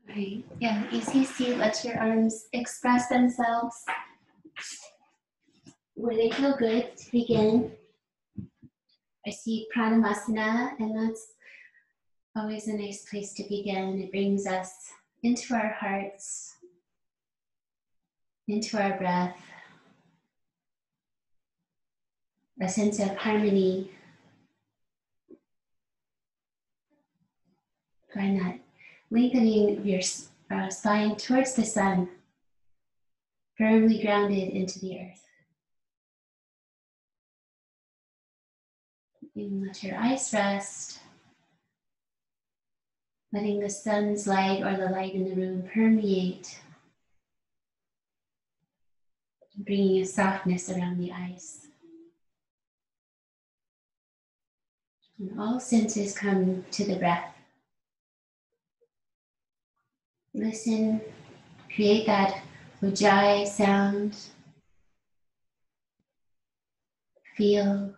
Right. Yeah, easy seat. Let your arms express themselves where they feel good to begin. I see Pranamasana, and that's always a nice place to begin. It brings us into our hearts, into our breath, a sense of harmony. Find that lengthening of your spine towards the sun, firmly grounded into the earth. And let your eyes rest, letting the sun's light or the light in the room permeate, bringing a softness around the eyes. And all senses come to the breath. Listen, create that ujjayi sound. Feel,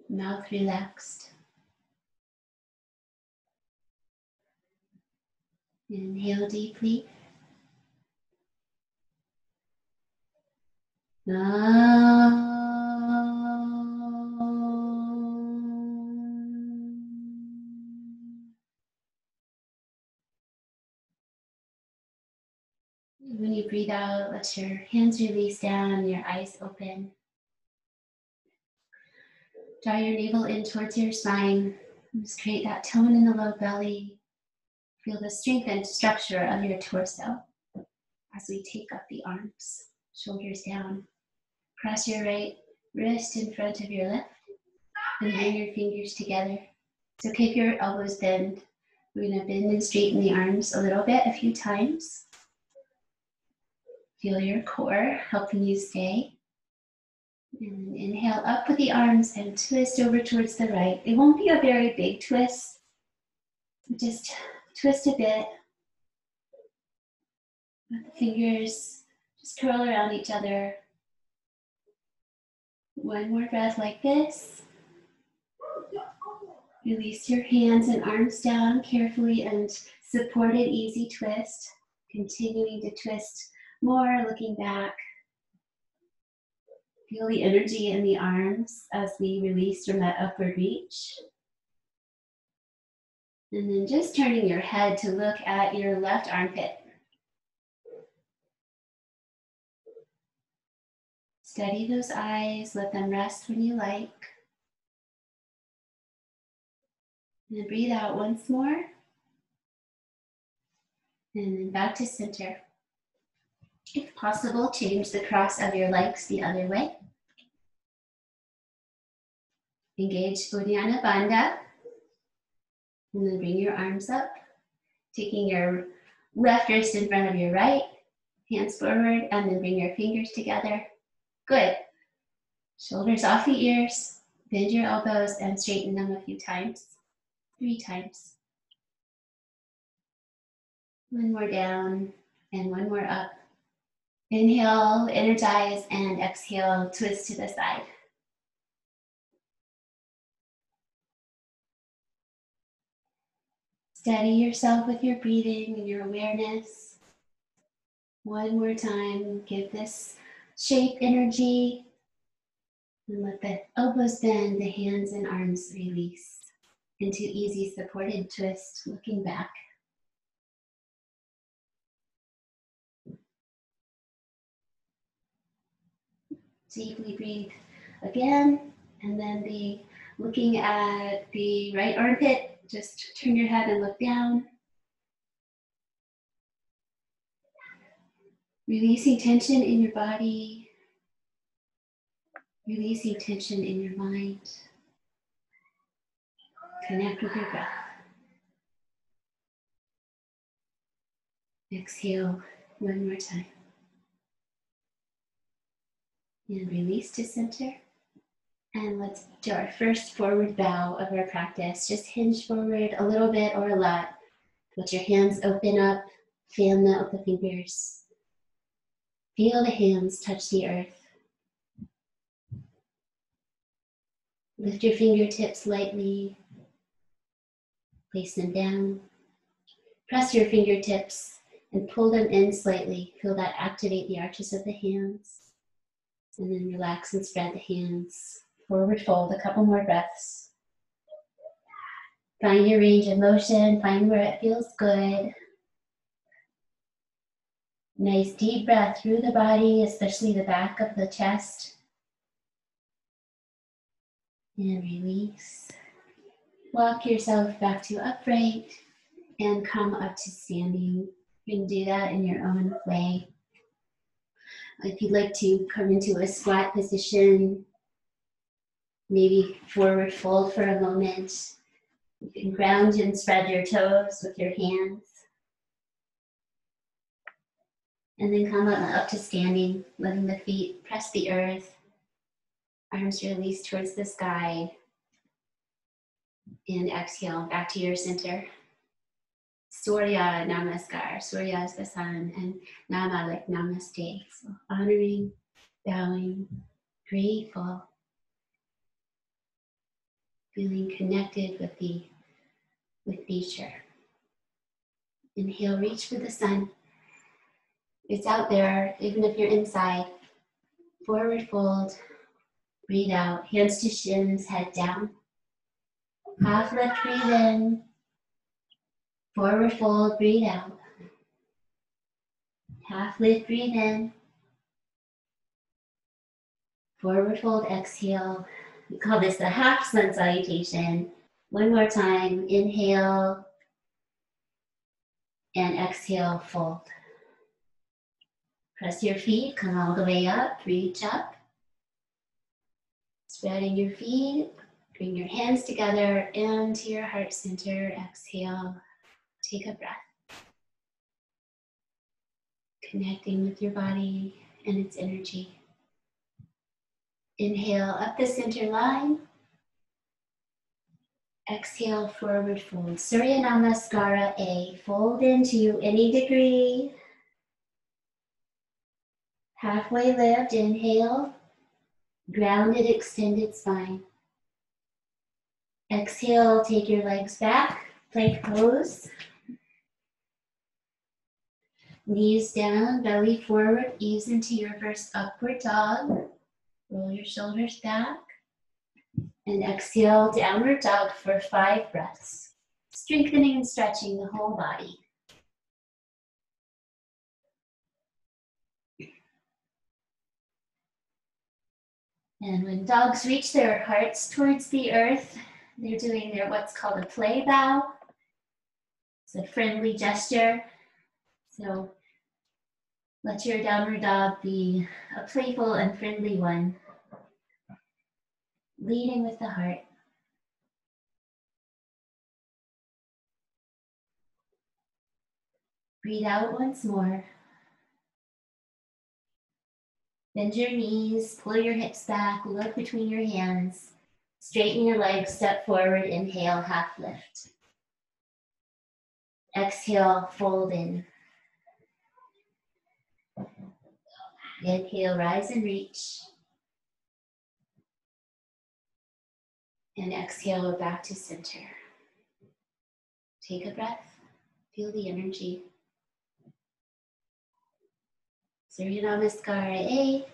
mouth relaxed. Inhale deeply. When you breathe out, let your hands release down, your eyes open. Draw your navel in towards your spine. Just create that tone in the low belly. Feel the strength and structure of your torso as we take up the arms, shoulders down. Cross your right wrist in front of your left and bring your fingers together. It's okay if your elbows bend. We're going to bend and straighten the arms a little bit, a few times. Feel your core helping you stay. And inhale up with the arms and twist over towards the right. It won't be a very big twist. Just twist a bit. Let the fingers just curl around each other. One more breath like this. Release your hands and arms down carefully and supported easy twist. Continuing to twist more, looking back. Feel the energy in the arms as we release from that upward reach. And then just turning your head to look at your left armpit. Steady those eyes, let them rest when you like. And then breathe out once more. And then back to center. If possible, change the cross of your legs the other way. Engage Uddiyana Bandha. And then bring your arms up, taking your left wrist in front of your right, hands forward, and then bring your fingers together. Good. Shoulders off the ears, bend your elbows and straighten them a few times. 3 times. One more down and one more up. Inhale, energize, and exhale, twist to the side. Steady yourself with your breathing and your awareness. One more time, give this shape energy. And let the elbows bend, the hands and arms release into easy supported twist, looking back. Deeply breathe again, and then be looking at the right armpit. Just turn your head and look down. Releasing tension in your body. Releasing tension in your mind. Connect with your breath. Exhale one more time. And release to center. And let's do our first forward bow of our practice. Just hinge forward a little bit or a lot. Let your hands open up. Fan out the fingers. Feel the hands touch the earth. Lift your fingertips lightly. Place them down. Press your fingertips and pull them in slightly. Feel that activate the arches of the hands. And then relax and spread the hands. Forward fold, a couple more breaths. Find your range of motion, find where it feels good. Nice deep breath through the body, especially the back of the chest. And release. Walk yourself back to upright and come up to standing. You can do that in your own way. If you'd like to come into a squat position, maybe forward fold for a moment. You can ground and spread your toes with your hands. And then come up to standing, letting the feet press the earth. Arms release towards the sky. And exhale back to your center. Surya Namaskar. Surya is the sun, and Nama like Namaste. So honoring, bowing, grateful, feeling connected with nature. Inhale, reach for the sun. It's out there, even if you're inside. Forward fold, breathe out, hands to shins, head down. Half lift, breathe in. Forward fold, breathe out. Half lift, breathe in. Forward fold, exhale. We call this the half sun salutation. One more time, inhale and exhale, fold. Press your feet, come all the way up, reach up. Spreading your feet, bring your hands together into your heart center, exhale, take a breath. Connecting with your body and its energy. Inhale up the center line. Exhale, forward fold. Surya Namaskara A. Fold into any degree. Halfway lift, inhale. Grounded, extended spine. Exhale, take your legs back, plank pose. Knees down, belly forward, ease into your first upward dog. Roll your shoulders back. And exhale, downward dog for 5 breaths. Strengthening and stretching the whole body. And when dogs reach their hearts towards the earth, they're doing their what's called a play bow. It's a friendly gesture. So let your downward dog be a playful and friendly one. Leading with the heart. Breathe out once more. Bend your knees, pull your hips back, look between your hands. Straighten your legs, step forward, inhale, half lift. Exhale, fold in. Inhale, rise and reach. And exhale, back to center. Take a breath, feel the energy. Surya Namaskara A,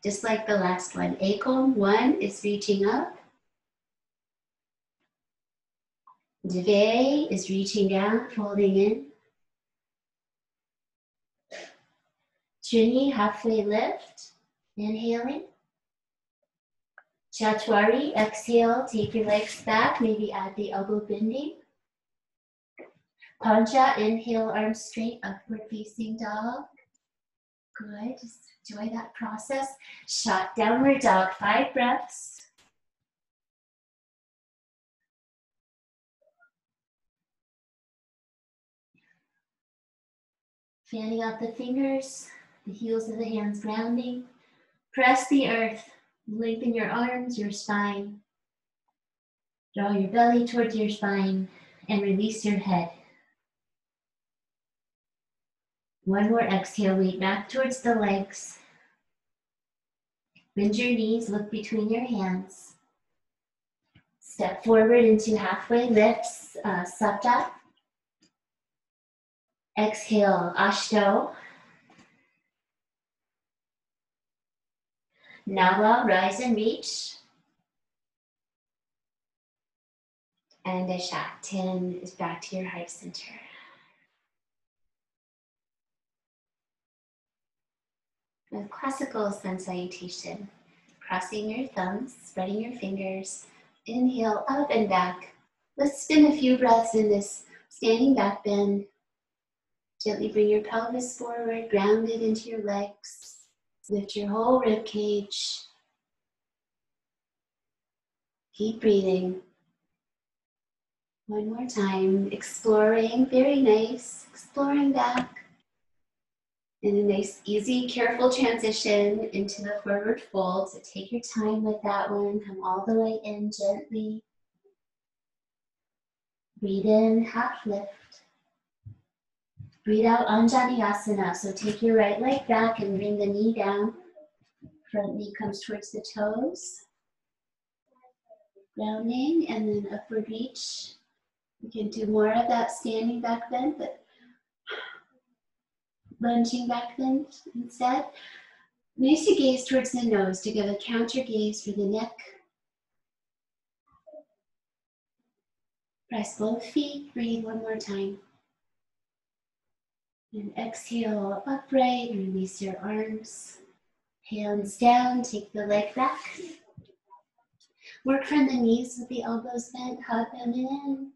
just like the last one. Ekam, 1 is reaching up. Dve is reaching down, folding in. Trini, halfway lift, inhaling. Chatwari, exhale, take your legs back, maybe add the elbow bending. Pancha, inhale, arms straight, upward facing dog. Good, just enjoy that process. Shot, downward dog, 5 breaths. Fanning out the fingers, the heels of the hands grounding. Press the earth, lengthen your arms, your spine. Draw your belly towards your spine and release your head. One more exhale, weight back towards the legs. Bend your knees, look between your hands. Step forward into halfway lifts, Sapta. Exhale, Ashto. Nava, rise and reach. And Dasha, 10 is back to your heart center. A classical sun salutation. Crossing your thumbs, spreading your fingers. Inhale, up and back. Let's spin a few breaths in this standing back bend. Gently bring your pelvis forward, ground it into your legs. Lift your whole rib cage. Keep breathing. One more time, exploring, very nice, exploring back. And a nice, easy, careful transition into the forward fold. So take your time with that one. Come all the way in gently. Breathe in, half lift. Breathe out, Anjaneyasana. So take your right leg back and bring the knee down. Front knee comes towards the toes. Grounding and then upward reach. You can do more of that standing back bend, but lunging back bend instead. Nice to gaze towards the nose to give a counter gaze for the neck. Press both feet, breathe one more time. And exhale, upright, release your arms. Hands down, take the leg back. Work from the knees with the elbows bent, hug them in.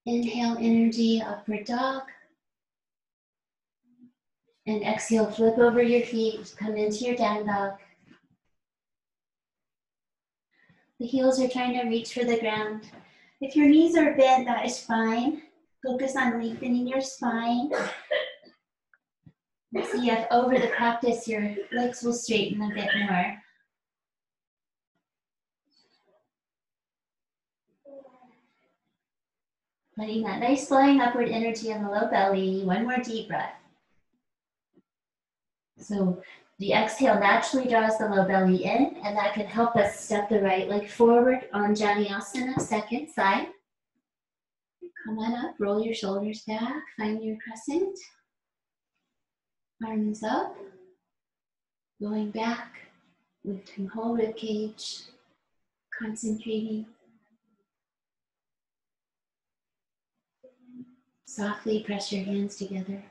Inhale, energy, upward dog. And exhale, flip over your feet, come into your down dog. The heels are trying to reach for the ground. If your knees are bent, that is fine. Focus on lengthening your spine. See if over the practice your legs will straighten a bit more. Letting that nice flowing upward energy in the low belly. One more deep breath. So the exhale naturally draws the low belly in, and that can help us step the right leg forward on Janiyasana, second side. Come on up, roll your shoulders back, find your crescent. Arms up, going back, lifting whole rib cage, concentrating. Softly press your hands together.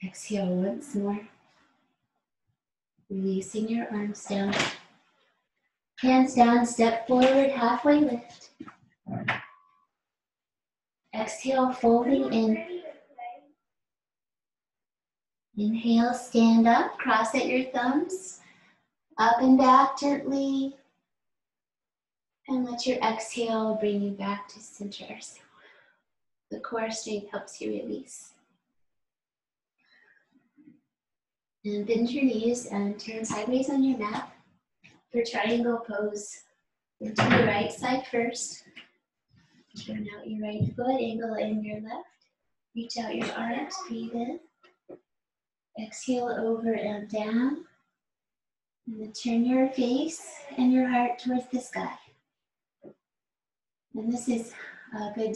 Exhale once more. Releasing your arms down. Hands down, step forward, halfway lift. Exhale, folding in. Inhale, stand up, cross at your thumbs. Up and back gently. And let your exhale bring you back to center. So the core strength helps you release. And bend your knees and turn sideways on your mat for triangle pose. Go to the right side first. Turn out your right foot, angle in your left. Reach out your arms, breathe in. Exhale over and down. And then turn your face and your heart towards the sky. And this is a good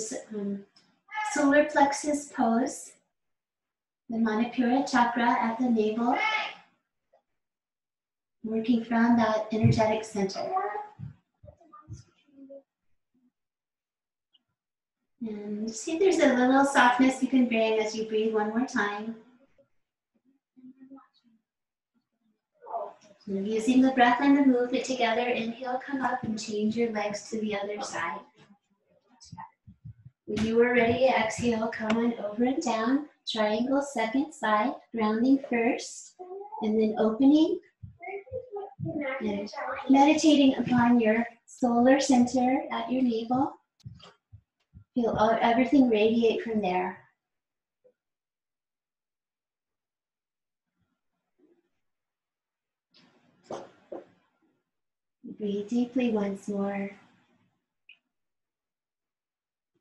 solar plexus pose. The Manipura chakra at the navel. Working from that energetic center. And see if there's a little softness you can bring as you breathe one more time. And using the breath and the movement together, inhale, come up and change your legs to the other side. When you are ready, exhale, come on over and down. Triangle, second side, grounding first, and then opening. And meditating upon your solar center at your navel. Feel everything radiate from there. Breathe deeply once more.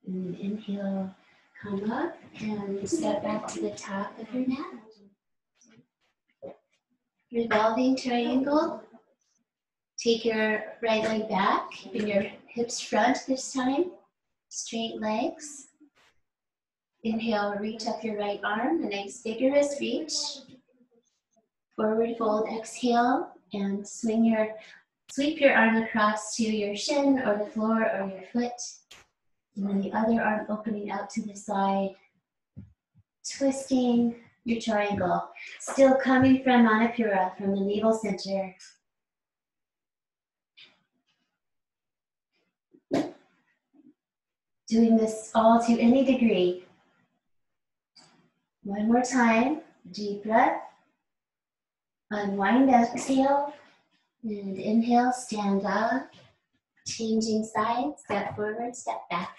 And inhale, come up and step back to the top of your mat. Revolving triangle. Take your right leg back, keeping your Hips front this time. Straight legs. Inhale, reach up your right arm. A nice vigorous reach. Forward fold, exhale, and sweep your arm across to your shin or the floor or your foot. And then the other arm opening out to the side. Twisting your triangle. Still coming from Manipura, from the navel center. Doing this all to any degree. One more time. Deep breath. Unwind, exhale. And inhale, stand up. Changing sides, step forward, step back.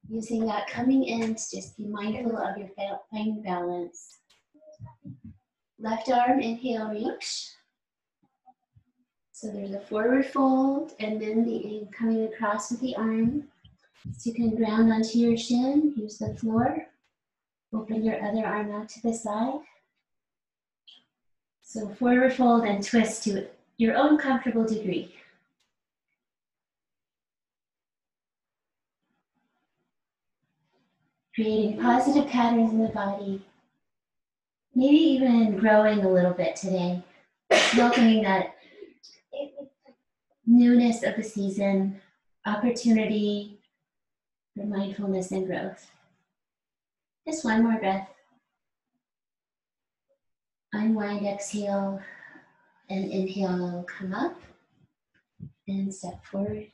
Using that coming in to just be mindful of your fine balance. Left arm, inhale, reach. So there's a forward fold and then the coming across with the arm. So you can ground onto your shin, use the floor. Open your other arm out to the side. So forward fold and twist to your own comfortable degree. Creating positive patterns in the body. Maybe even growing a little bit today. Welcoming that newness of the season, opportunity for mindfulness and growth. Just one more breath. Unwind, exhale, and inhale, come up and step forward.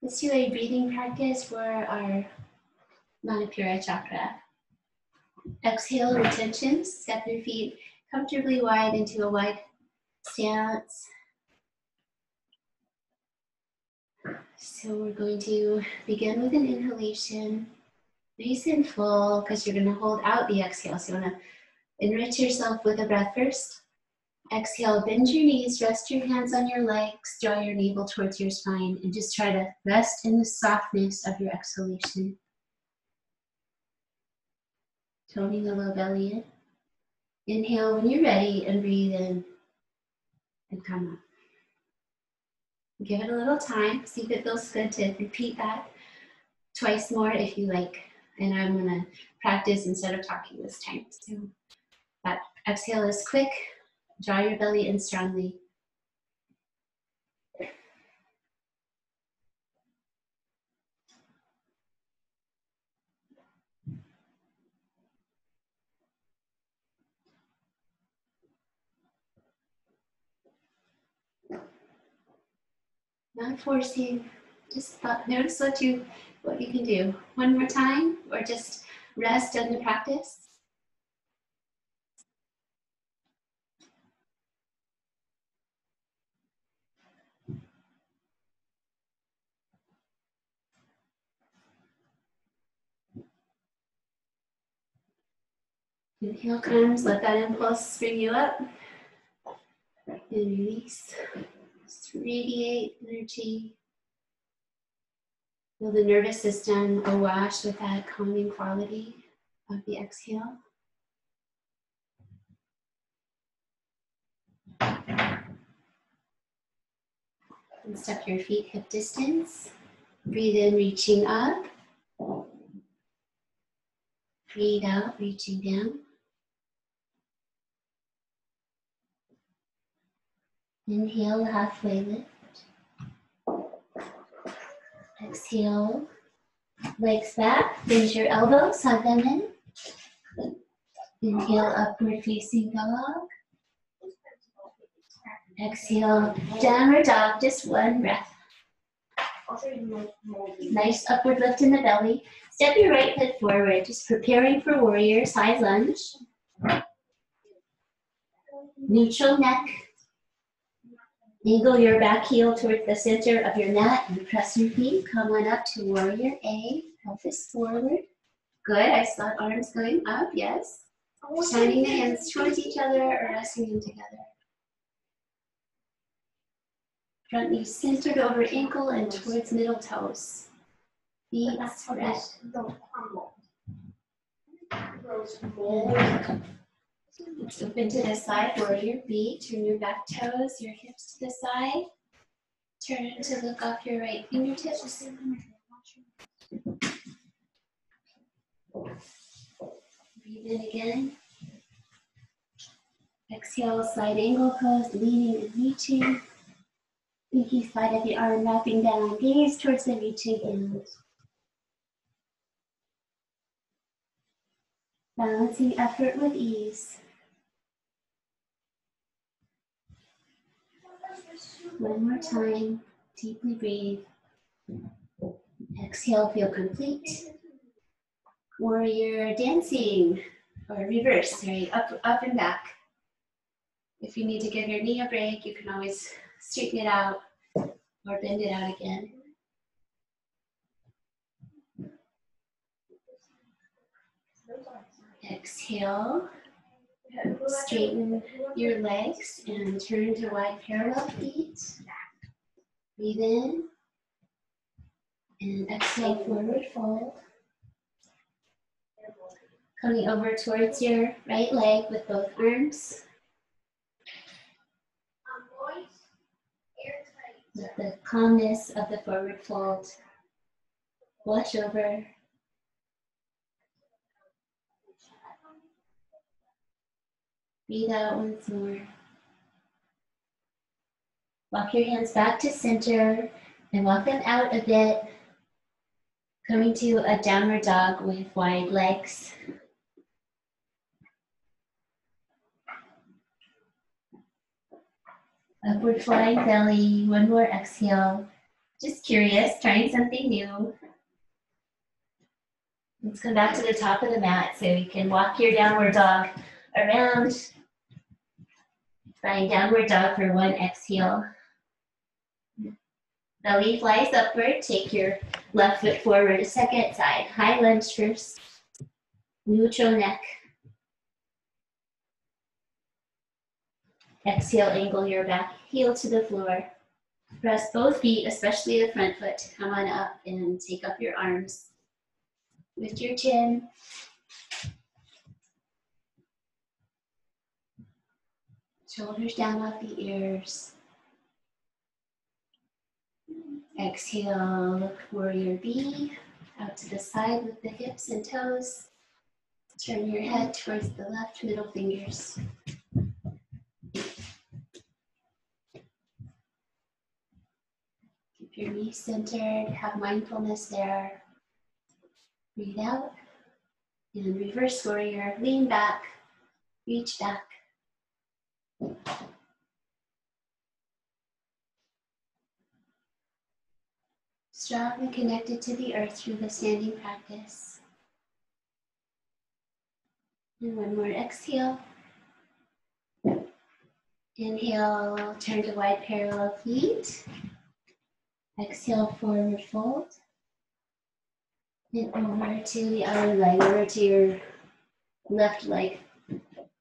Let's do a breathing practice for our Manipura chakra. Exhale, retention. Step your feet comfortably wide into a wide stance. So we're going to begin with an inhalation. Nice and full, because you're going to hold out the exhale. So you want to enrich yourself with a breath first. Exhale, bend your knees, rest your hands on your legs, draw your navel towards your spine, and just try to rest in the softness of your exhalation. Toning the low belly in. Inhale when you're ready and breathe in and come up. Give it a little time, see if it feels good to repeat that twice more if you like. And I'm going to practice instead of talking this time. So that exhale is quick. Draw your belly in strongly. Not forcing, just notice what you can do. One more time, or just rest in the practice. Inhale comes, let that impulse bring you up. And release. Just radiate energy. Feel the nervous system awash with that calming quality of the exhale. And step your feet hip distance. Breathe in, reaching up. Breathe out, reaching down. Inhale, halfway lift. Exhale, legs back, bend your elbows, hug them in. Inhale, upward facing dog. Exhale, downward dog, just one breath. Nice upward lift in the belly. Step your right foot forward, just preparing for warrior, side lunge. Neutral neck. Angle your back heel towards the center of your mat and press your feet. Come on up to warrior A, pelvis forward. Good, I saw arms going up, yes. Shining the hands towards each other or resting them together. Front knee centered over ankle and towards middle toes. Feet spread. Let's open to the side, warrior B. Turn your back toes, your hips to the side. Turn to look off your right fingertips. Breathe in again. Exhale, side angle pose, leaning and reaching. Pinky side of the arm wrapping down, gaze towards the reaching hand. Balancing effort with ease. One more time, deeply breathe. Exhale, feel complete. Warrior dancing, or reverse, sorry, up and back. If you need to give your knee a break, you can always straighten it out or bend it out again. Exhale, straighten your legs and turn to wide parallel feet. Breathe in and exhale, forward fold. Coming over towards your right leg with both arms. With the calmness of the forward fold, wash over. Breathe out once more. Walk your hands back to center and walk them out a bit. Coming to a downward dog with wide legs. Upward flying belly, one more exhale. Just curious, trying something new. Let's come back to the top of the mat so you can walk your downward dog around. Flying downward dog for one exhale. Belly flies upward, take your left foot forward a second, side. High lunge first, neutral neck. Exhale, angle your back heel to the floor. Press both feet, especially the front foot, to come on up and take up your arms. Lift your chin. Shoulders down off the ears. Exhale, look warrior B, out to the side with the hips and toes. Turn your head towards the left middle fingers. Keep your knees centered, have mindfulness there. Breathe out and reverse warrior, lean back, reach back. Strong and connected to the earth through the standing practice. And one more exhale. Inhale, turn to wide parallel feet. Exhale, forward fold. And over to the other leg, over to your left leg.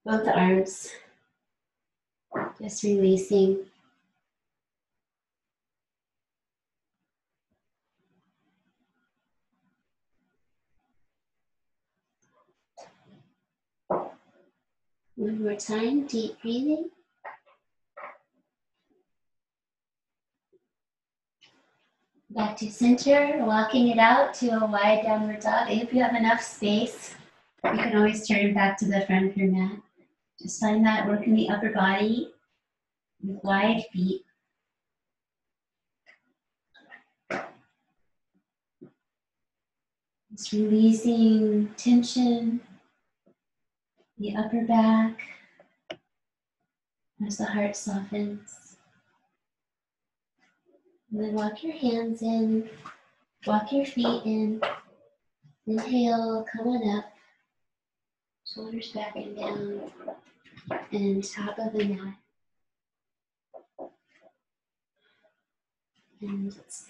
Both arms. Just releasing. One more time, deep breathing. Back to center, walking it out to a wide downward dog. If you have enough space, you can always turn back to the front of your mat. Just find that work in the upper body with wide feet. Just releasing tension, the upper back, as the heart softens. And then walk your hands in, walk your feet in. Inhale, come on up. Shoulders back and down, and top of the mat. And let's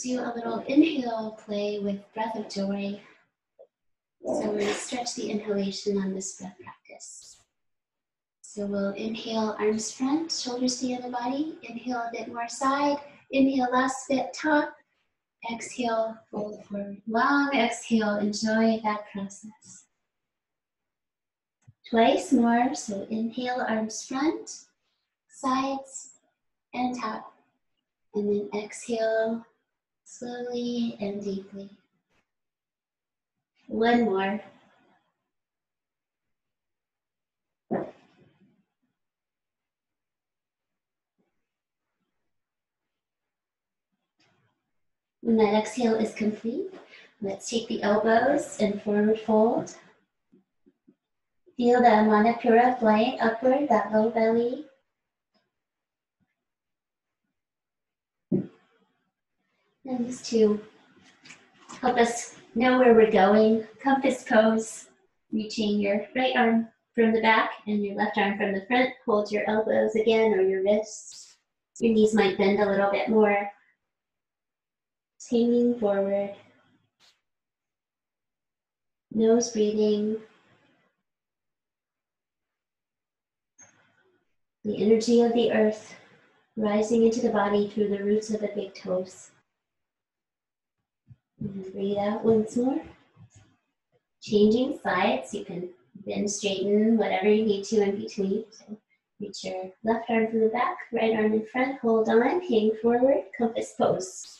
do a little inhale play with breath of joy. So we're going to stretch the inhalation on this breath practice. So we'll inhale, arms front, shoulders stay in the body. Inhale a bit more side. Inhale, last bit top. Exhale, fold forward. Long exhale, enjoy that process. Twice more. So inhale, arms front, sides, and top. And then exhale slowly and deeply. One more. When that exhale is complete, let's take the elbows and forward fold. Feel the Manipura flying upward, that low belly. And just to help us know where we're going, compass pose, reaching your right arm from the back and your left arm from the front. Hold your elbows again or your wrists. Your knees might bend a little bit more. Hanging forward. Nose breathing. The energy of the earth rising into the body through the roots of the big toes. And breathe out once more. Changing sides, you can bend, straighten, whatever you need to in between. So reach your left arm from the back, right arm in front, hold on, hang forward, compass pose.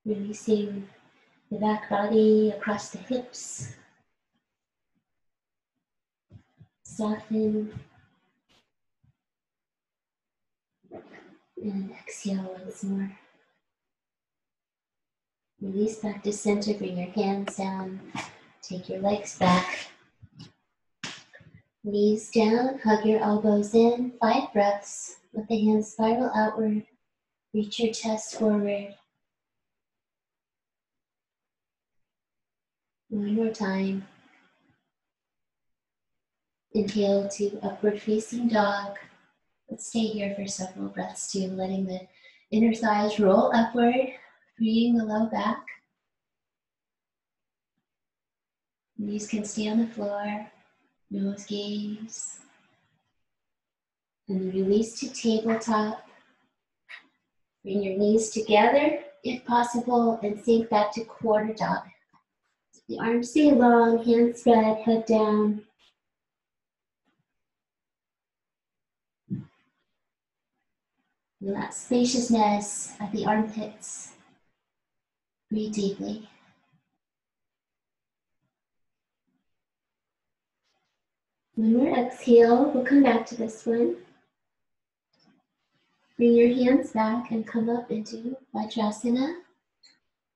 Releasing the back body across the hips. Soften. And exhale once more. Release back to center, bring your hands down, take your legs back. Knees down, hug your elbows in, 5 breaths. Let the hands spiral outward, reach your chest forward. One more time. Inhale to upward facing dog. Let's stay here for several breaths too, letting the inner thighs roll upward, freeing the low back. Knees can stay on the floor, nose gaze. And then release to tabletop. Bring your knees together if possible and sink back to quarter dog. The arms stay long, hands spread, head down. Feel that spaciousness at the armpits. Breathe deeply. When we exhale, we'll come back to this one. Bring your hands back and come up into Vajrasana,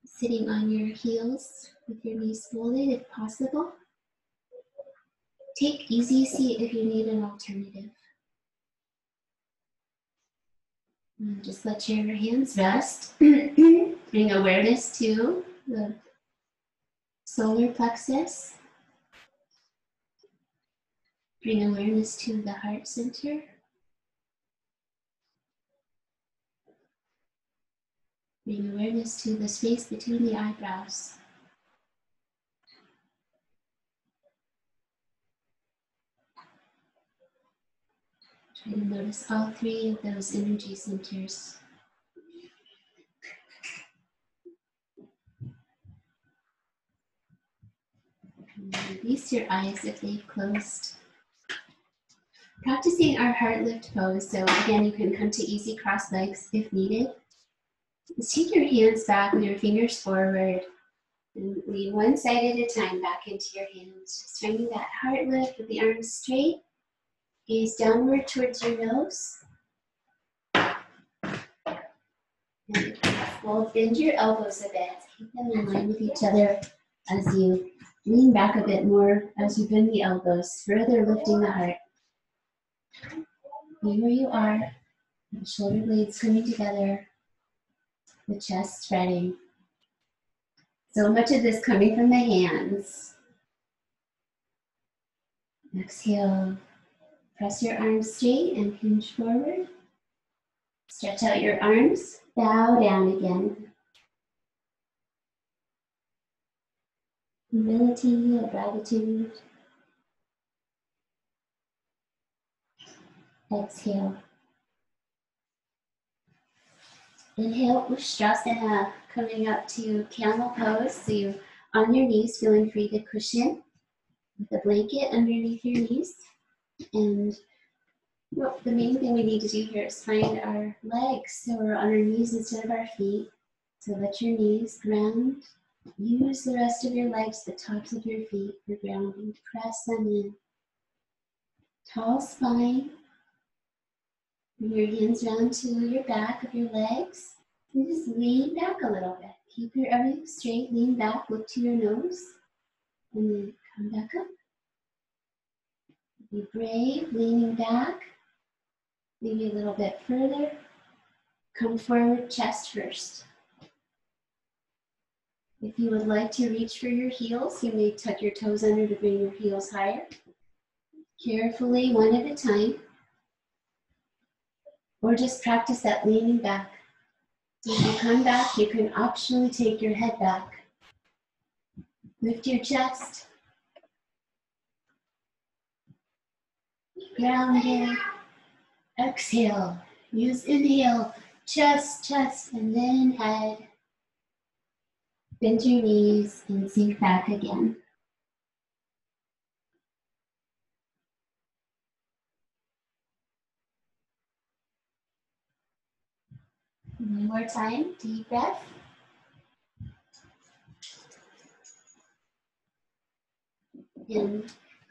sitting on your heels with your knees folded if possible. Take easy seat if you need an alternative. And just let your hands rest. Bring awareness to the solar plexus. Bring awareness to the heart center. Bring awareness to the space between the eyebrows. Try to notice all 3 of those energy centers. And release your eyes if they've closed. Practicing our heart lift pose, so again, you can come to easy cross legs if needed. Just take your hands back with your fingers forward and lean one side at a time back into your hands. Just finding that heart lift with the arms straight. Gaze downward towards your nose. And we'll bend your elbows a bit. Keep them in line with each other as you lean back a bit more as you bend the elbows, further lifting the heart. Be where you are, the shoulder blades coming together, the chest spreading. So much of this coming from the hands. Exhale, press your arms straight and hinge forward. Stretch out your arms, bow down again. Humility or gratitude. Exhale. Inhale, Ustrasana. coming up to camel pose. So you're on your knees, feeling free to cushion with a blanket underneath your knees. And well, the main thing we need to do here is find our legs. So we're on our knees instead of our feet. So let your knees ground. Use the rest of your legs, the tops of your feet for grounding. Press them in. Tall spine. Bring your hands down to your back of your legs. And just lean back a little bit. Keep your everything straight. Lean back. Look to your nose. And then come back up. Be brave. Leaning back. Maybe a little bit further. Come forward, chest first. If you would like to reach for your heels, you may tuck your toes under to bring your heels higher. Carefully, one at a time. Or just practice that leaning back. As you come back, you can optionally take your head back. Lift your chest. Grounded. Exhale. Use inhale. Chest, chest, and then head. Bend your knees and sink back again. One more time, deep breath. And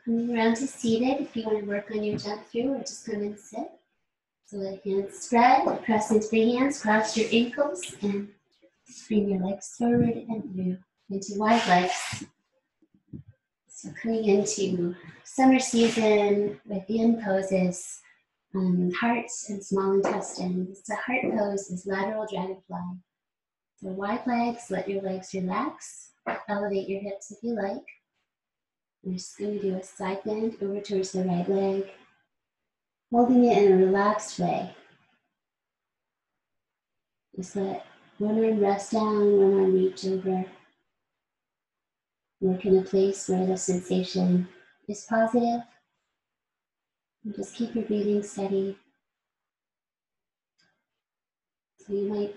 coming around to seated, if you want to work on your jump through or just come and sit. So let hands spread, press into the hands, cross your ankles, and bring your legs forward and through into wide legs. So coming into summer season with in poses, hearts and small intestines. The heart pose is lateral dragonfly. So wide legs, let your legs relax. Elevate your hips if you like. We're just going to do a side bend over towards the right leg, holding it in a relaxed way. Just let one arm rest down, one arm reach over. Work in a place where the sensation is positive. And just keep your breathing steady. So you might,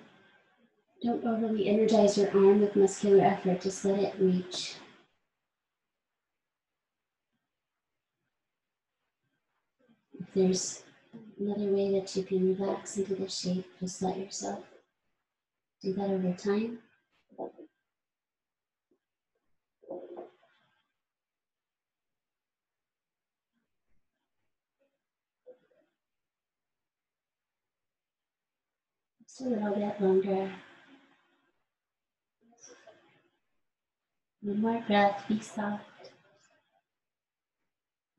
don't overly energize your arm with muscular effort, just let it reach. If there's another way that you can relax into the shape, just let yourself do that over time. Just a little bit longer. One more breath, be soft.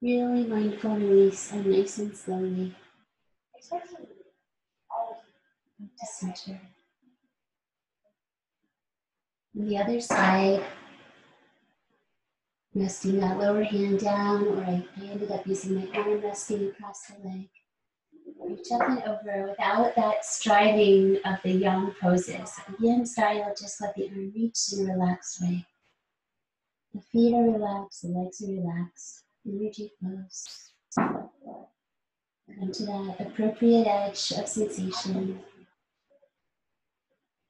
Really mindful release and nice and slowly. Back to center. On the other side, resting that lower hand down, or I ended up using my arm resting across the leg. Reach up and over without that striving of the yang poses. Yin style, just let the arm reach in a relaxed way. The feet are relaxed, the legs are relaxed, energy flows. Come to that appropriate edge of sensation.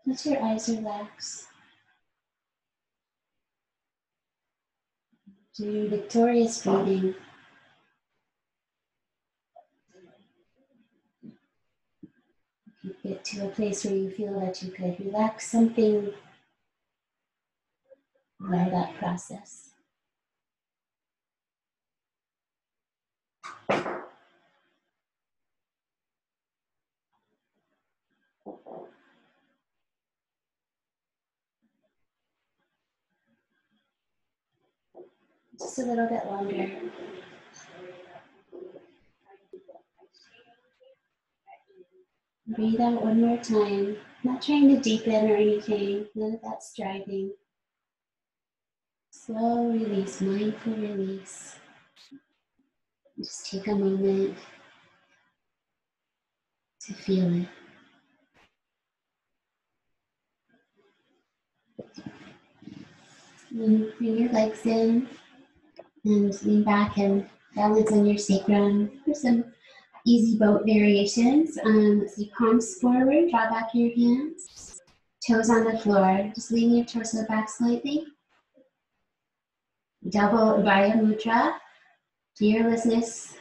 Let your eyes relax. Do victorious breathing. You get to a place where you feel that you could relax something while that process. Just a little bit longer. Breathe out one more time. Not trying to deepen or anything. None of that striving. Slow release, mindful release. Just take a moment to feel it. And bring your legs in and lean back and balance on your sacrum. There's some easy boat variations. So palms forward, draw back your hands. Toes on the floor, just leaning your torso back slightly. Double Ubhaya Mudra, fearlessness.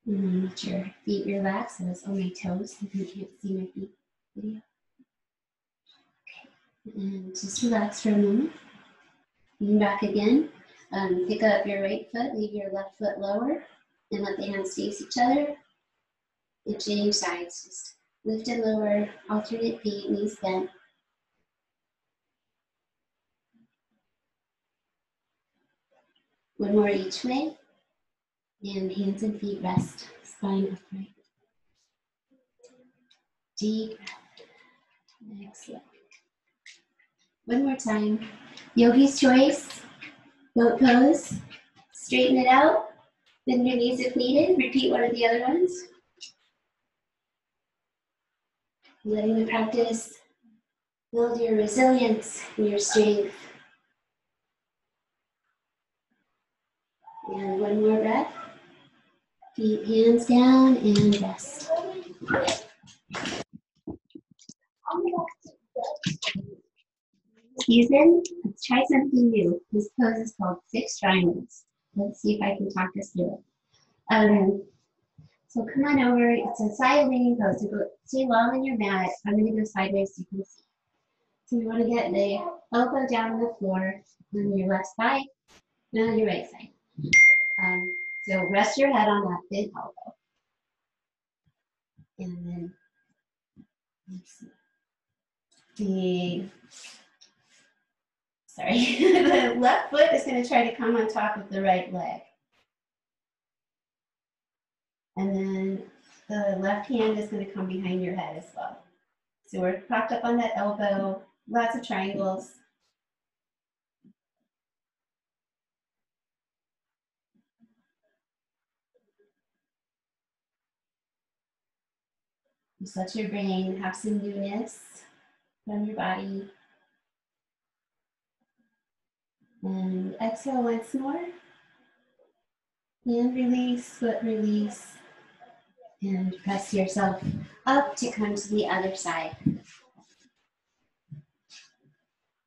And then let your feet relax. So that's on my toes, if you can't see my feet video. Okay. And just relax for a moment. Lean back again. Pick up your right foot, leave your left foot lower, and let the hands face each other. And change sides. Just lift and lower, alternate feet, knees bent. One more each way. And hands and feet rest, spine upright. Deep breath. Exhale. One more time. Yogi's choice. Boat pose. Straighten it out. Bend your knees if needed. Repeat one of the other ones. Letting the practice build your resilience and your strength. And one more breath. Feet, hands down, and rest. Season, let's try something new. This pose is called 6 triangles. Let's see if I can talk us through it. So come on over. It's a side leaning pose. So stay long on your mat. I'm going to go sideways so you can see. So you want to get the elbow down on the floor on your left side and on your right side. So rest your head on that big elbow. And then the left foot is going to try to come on top of the right leg. And then the left hand is going to come behind your head as well. So we're propped up on that elbow, lots of triangles. Just let your brain have some newness from your body. And exhale once more. Hand release, foot release. And press yourself up to come to the other side.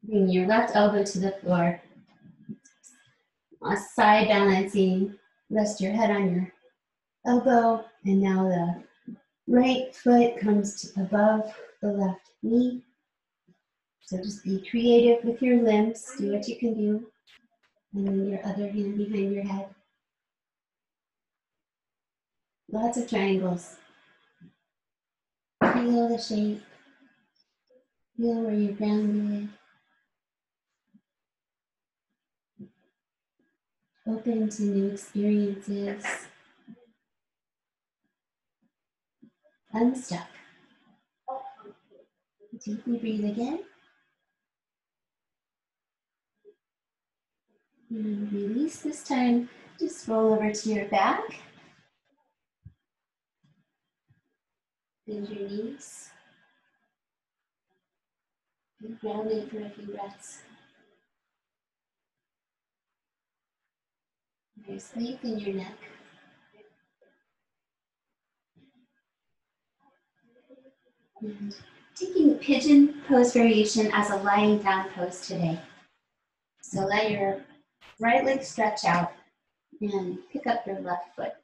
Bring your left elbow to the floor. Side balancing. Rest your head on your elbow. And now the right foot comes above the left knee. So just be creative with your limbs. Do what you can do. And then your other hand behind your head. Lots of triangles. Feel the shape. Feel where you're grounded. Open to new experiences. Unstuck. Deeply breathe again. And release this time. Just roll over to your back. Bend your knees. Be grounded for a few breaths. There's length in your neck. And taking pigeon pose variation as a lying down pose today. So let your right leg stretch out and pick up your left foot.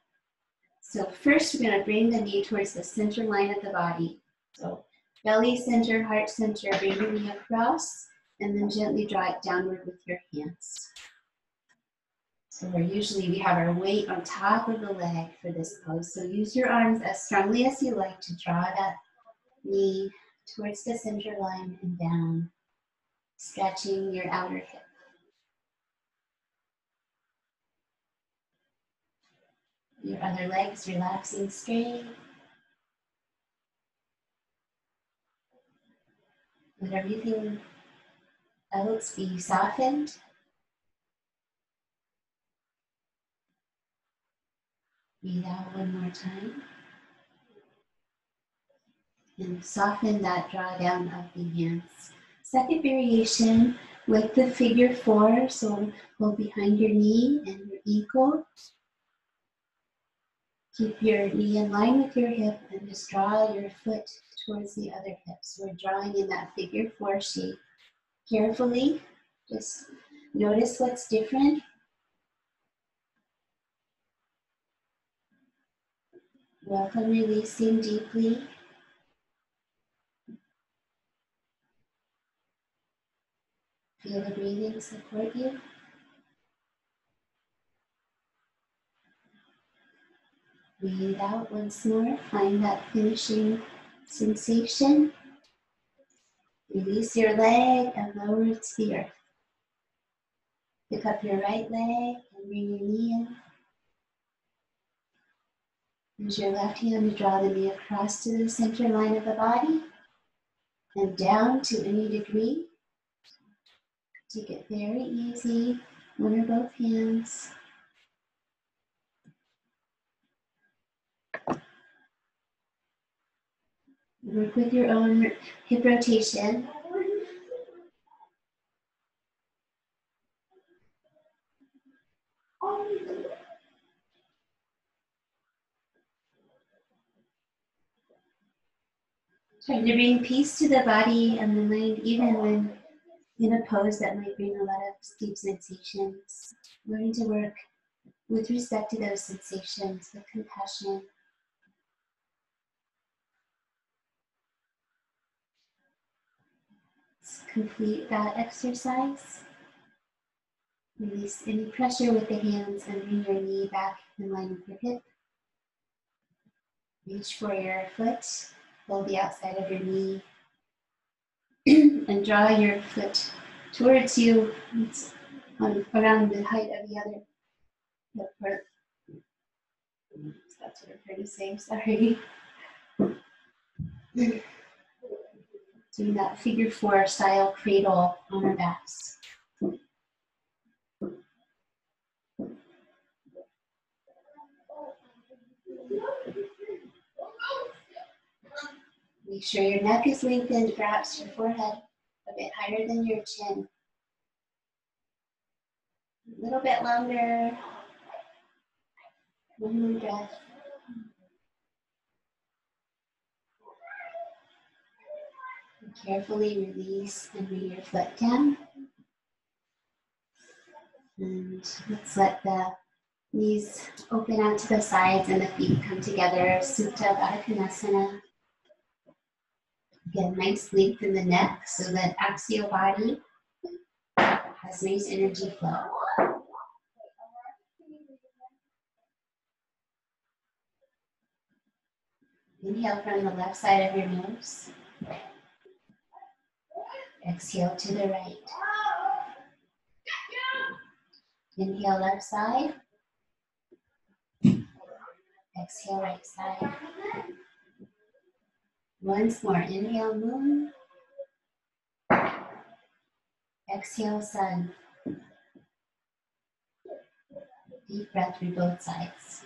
So first we're going to bring the knee towards the center line of the body. So belly center, heart center, bring your knee across and then gently draw it downward with your hands. So we have our weight on top of the leg for this pose. So use your arms as strongly as you like to draw that knee towards the center line and down, stretching your outer hip. Your other legs relaxing straight. Let everything else be softened. Breathe out one more time. And soften that drawdown of the hands. Second variation with the figure 4. So hold behind your knee and your eagle. Keep your knee in line with your hip and just draw your foot towards the other hip. So we're drawing in that figure 4 shape. Carefully, just notice what's different. Welcome releasing deeply. Feel the breathing support you. Breathe out once more. Find that finishing sensation. Release your leg and lower it to the earth. Pick up your right leg and bring your knee in. Use your left hand to draw the knee across to the center line of the body and down to any degree. Take it very easy, one or both hands. Work with your own hip rotation. Trying to bring peace to the body and the mind, even when in a pose that might bring a lot of deep sensations. Learning to work with respect to those sensations, with compassion. Let's complete that exercise. Release any pressure with the hands and bring your knee back in line with your hip. Reach for your foot, hold the outside of your knee, and draw your foot towards you. It's around the height of the other hip part. That's what I'm trying to say, sorry. Doing that figure 4 style cradle on our backs. Make sure your neck is lengthened, perhaps your forehead a bit higher than your chin. A little bit longer. One more breath. And carefully release and bring your foot down. And let's let the knees open out to the sides and the feet come together. Supta Baddha Konasana. Again, nice length in the neck so that axial body has nice energy flow. Inhale from the left side of your nose. Exhale to the right. Inhale left side. Exhale right side. Once more, inhale moon. Exhale sun. Deep breath through both sides.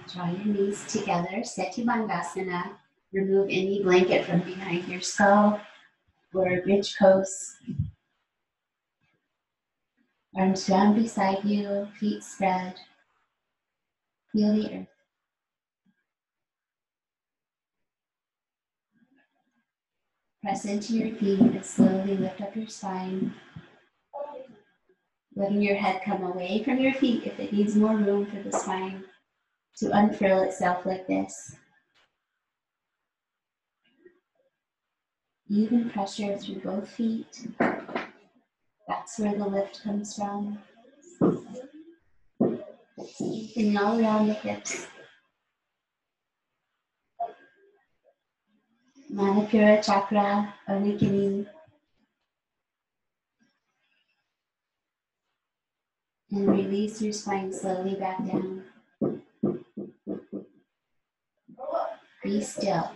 Draw your knees together, Seti Bandhasana. Remove any blanket from behind your skull or bridge pose. Arms down beside you, feet spread. Feel the earth. Press into your feet and slowly lift up your spine. Letting your head come away from your feet if it needs more room for the spine to unfurl itself like this. Even pressure through both feet. That's where the lift comes from. Strengthening all around the hips. Manipura chakra awakening. And release your spine slowly back down. Be still.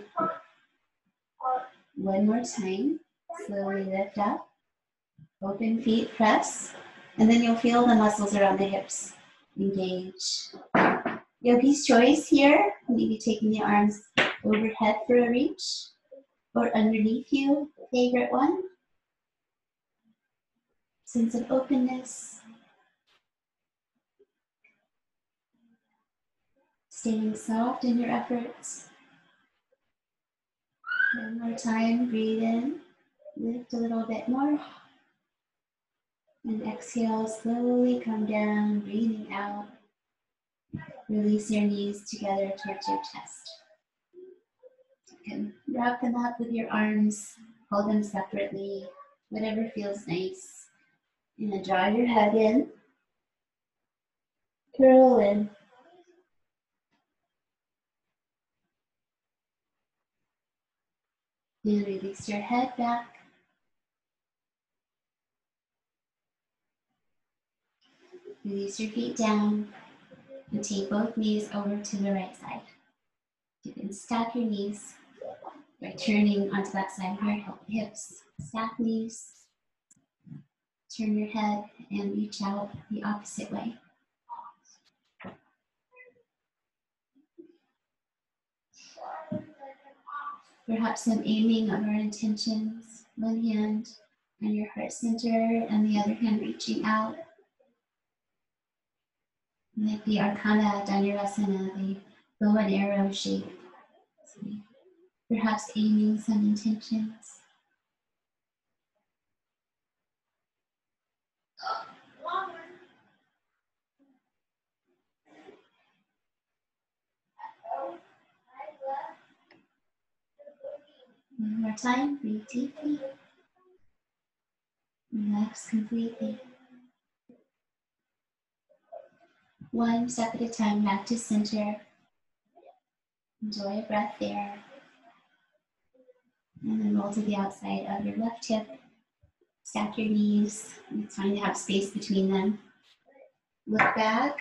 One more time. Slowly lift up. Open feet, press. And then you'll feel the muscles around the hips engage. Yogi's choice here. Maybe taking the arms overhead for a reach. Or underneath you. Favorite one. sense of openness, staying soft in your efforts. One more time, breathe in, lift a little bit more, and exhale, slowly come down, breathing out. Release your knees together towards your chest. You can wrap them up with your arms, hold them separately, whatever feels nice. And then draw your head in, curl in. And release your head back. Release your feet down and take both knees over to the right side. You can stack your knees by turning onto that side of your hips. Stack knees, turn your head and reach out the opposite way. Perhaps some aiming of our intentions. One hand on your heart center and the other hand reaching out. Like the Arcana Dhanurasana, the bow and arrow shape. Perhaps aiming some intentions. One more time, breathe deeply. Relax completely. One step at a time, back to center. Enjoy a breath there. And then roll to the outside of your left hip. Stack your knees. It's fine to have space between them. Look back.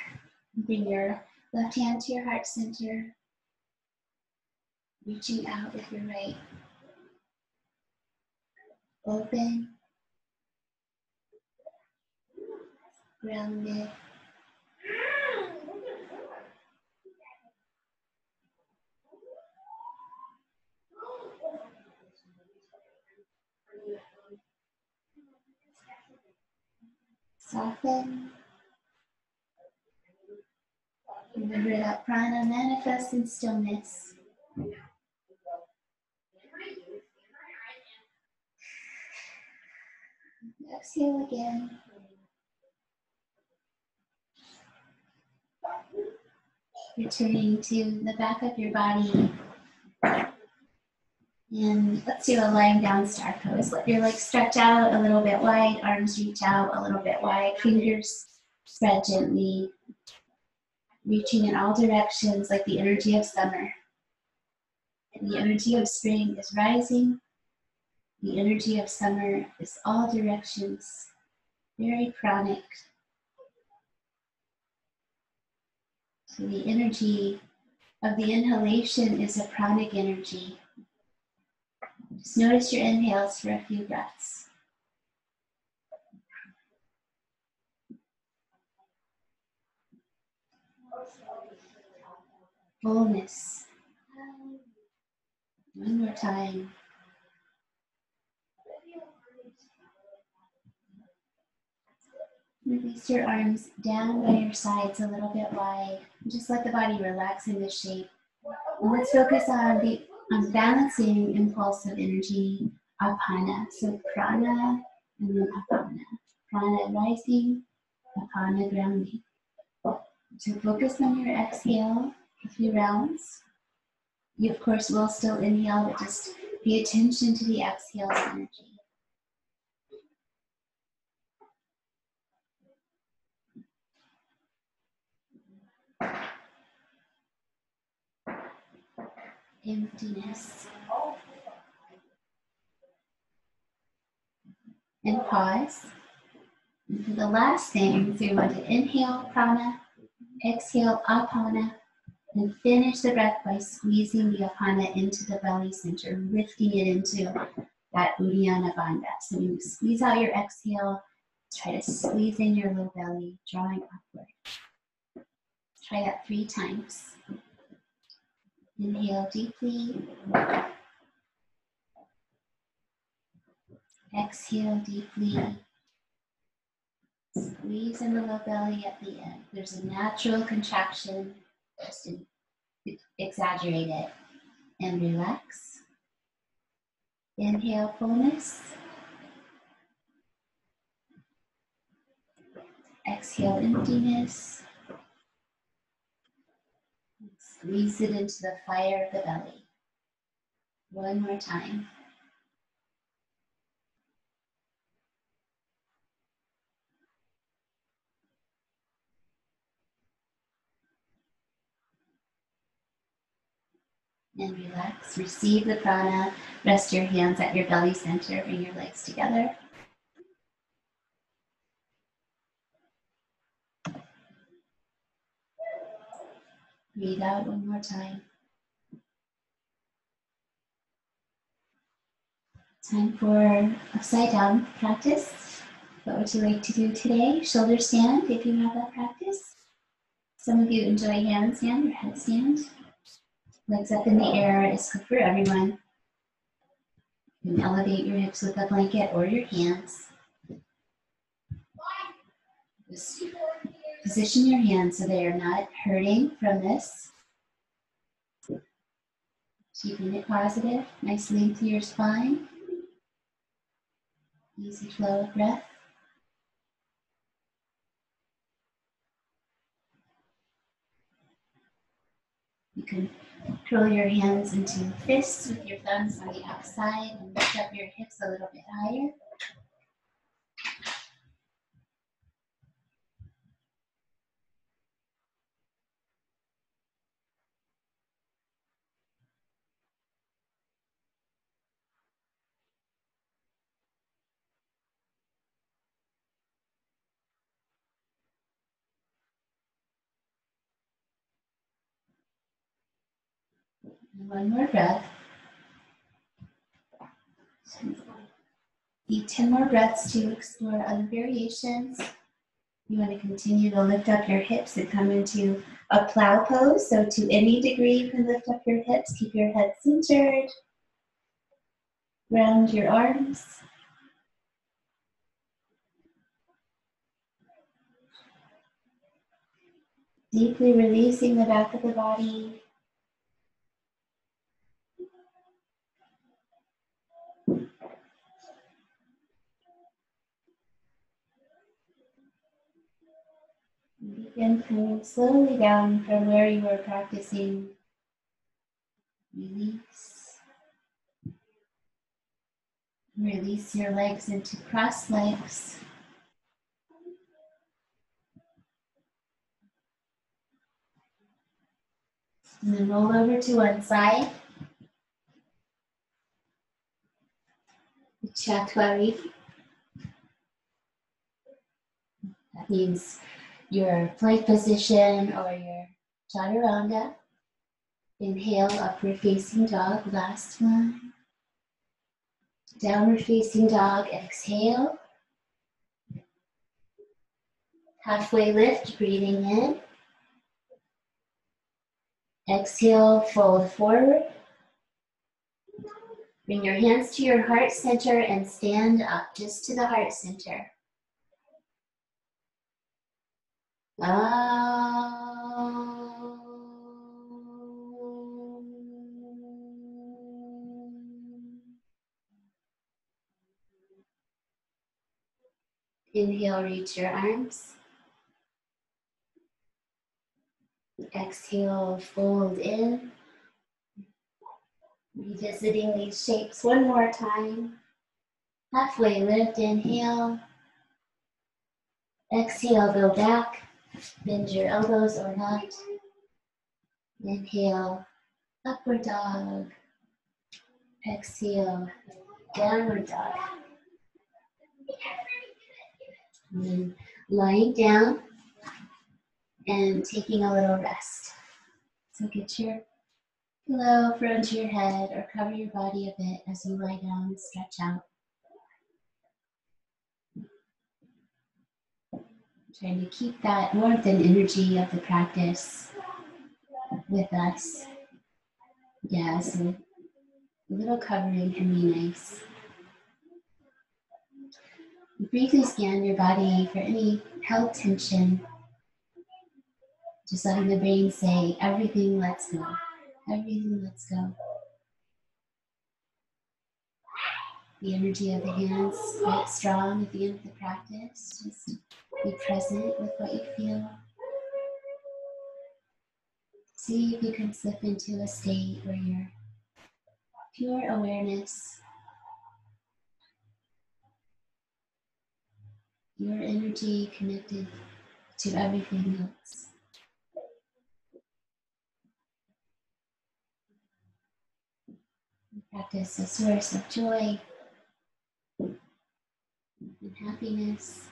Bring your left hand to your heart center. Reaching out with your right. Open. Grounded. Soften. Remember that prana manifests in stillness. Exhale again. Returning to the back of your body. And let's do a lying down star pose. Let your legs stretch out a little bit wide, arms reach out a little bit wide, fingers spread gently, reaching in all directions like the energy of summer. And the energy of spring is rising. The energy of summer is all directions, very pranic. So the energy of the inhalation is a pranic energy. Just notice your inhales for a few breaths. Fullness. One more time. Release your arms down by your sides a little bit wide. Just let the body relax in this shape. And let's focus on balancing impulsive energy, apana. So prana and then apana. Prana rising, apana grounding. So focus on your exhale, a few rounds. You of course will still inhale, but just pay attention to the exhale energy. Emptiness. And pause. And for the last thing, so you want to inhale prana, exhale apana, and finish the breath by squeezing the apana into the belly center, lifting it into that Uddiyana Bandha. So when you squeeze out your exhale, try to squeeze in your low belly, drawing upward. Try that 3 times. Inhale deeply. Exhale deeply. Squeeze in the low belly at the end. There's a natural contraction, just to exaggerate it. And relax. Inhale, fullness. Exhale, emptiness. Squeeze it into the fire of the belly. One more time. And relax. Receive the prana. Rest your hands at your belly center. Bring your legs together. Breathe out one more time. Time for upside down practice. What would you like to do today? Shoulder stand if you have that practice. Some of you enjoy handstand or headstand. Legs up in the air is good for everyone. You can elevate your hips with a blanket or your hands. Just position your hands so they are not hurting from this. Keeping it positive. Nice length to your spine. Easy flow of breath. You can curl your hands into fists with your thumbs on the outside and lift up your hips a little bit higher. And one more breath. Need 10 more breaths to explore other variations. You want to continue to lift up your hips and come into a plow pose. So to any degree, you can lift up your hips, keep your head centered. Round your arms. Deeply releasing the back of the body. Begin coming slowly down from where you were practicing. Release. Release your legs into crossed legs. And then roll over to one side. Chatwari. That means your plank position or your chaturanga. Inhale, upward facing dog, last one. Downward facing dog, exhale. Halfway lift, breathing in. Exhale, fold forward. Bring your hands to your heart center and stand up just to the heart center. Inhale, reach your arms. Exhale, fold in. Revisiting these shapes one more time. Halfway lift, inhale. Exhale, go back. Bend your elbows or not. Inhale, upward dog. Exhale, downward dog. And then lying down and taking a little rest. So get your pillow front to your head or cover your body a bit as you lie down and stretch out. Trying to keep that warmth and energy of the practice with us. Yeah, so a little covering can be nice. Briefly scan your body for any held tension, just letting the brain say, everything lets go, everything lets go. The energy of the hands quite strong at the end of the practice. Just be present with what you feel. See if you can slip into a state where you're pure awareness, your energy connected to everything else. Practice a source of joy and happiness.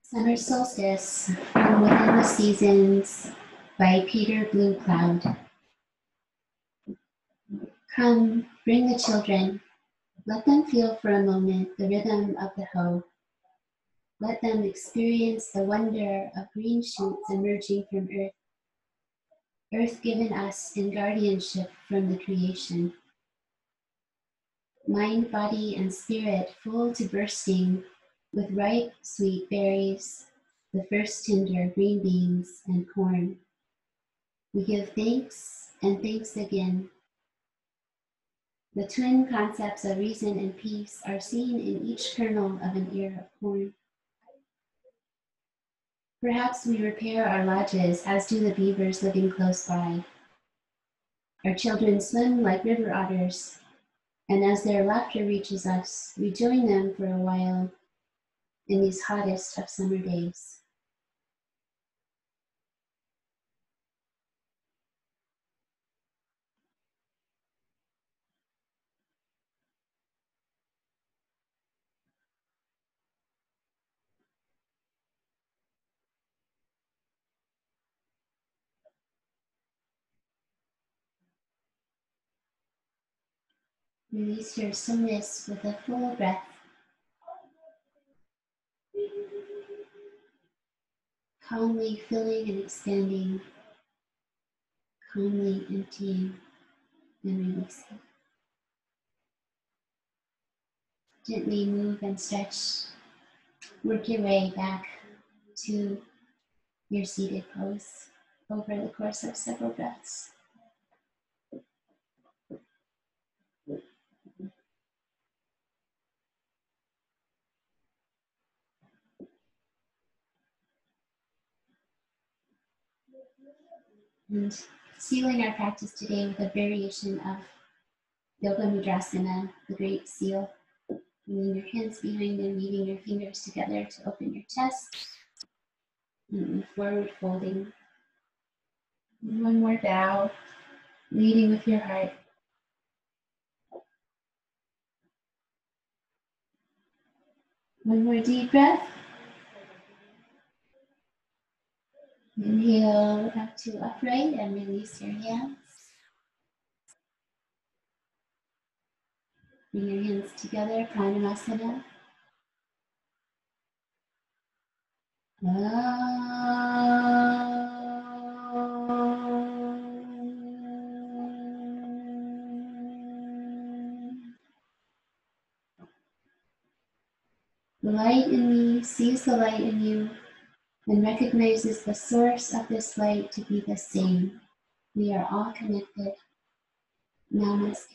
Summer Solstice from Within the Seasons by Peter Blue Cloud. Come, bring the children. Let them feel for a moment the rhythm of the hoe. Let them experience the wonder of green shoots emerging from earth. Earth given us in guardianship from the creation. Mind, body, and spirit full to bursting with ripe, sweet berries, the first tender green beans and corn. We give thanks and thanks again. The twin concepts of reason and peace are seen in each kernel of an ear of corn. Perhaps we repair our lodges as do the beavers living close by. Our children swim like river otters, and as their laughter reaches us, we join them for a while in these hottest of summer days. Release your stillness with a full breath. Calmly filling and expanding, calmly emptying and releasing. Gently move and stretch. Work your way back to your seated pose over the course of several breaths. And sealing our practice today with a variation of Yoga Mudrasana, the Great Seal. Bringing your hands behind and weaving your fingers together to open your chest. And forward folding. And one more bow, leading with your heart. One more deep breath. Inhale up to upright and release your hands. Bring your hands together, Pranayama. The light in me sees the light in you and recognizes the source of this light to be the same. We are all connected. Namaste.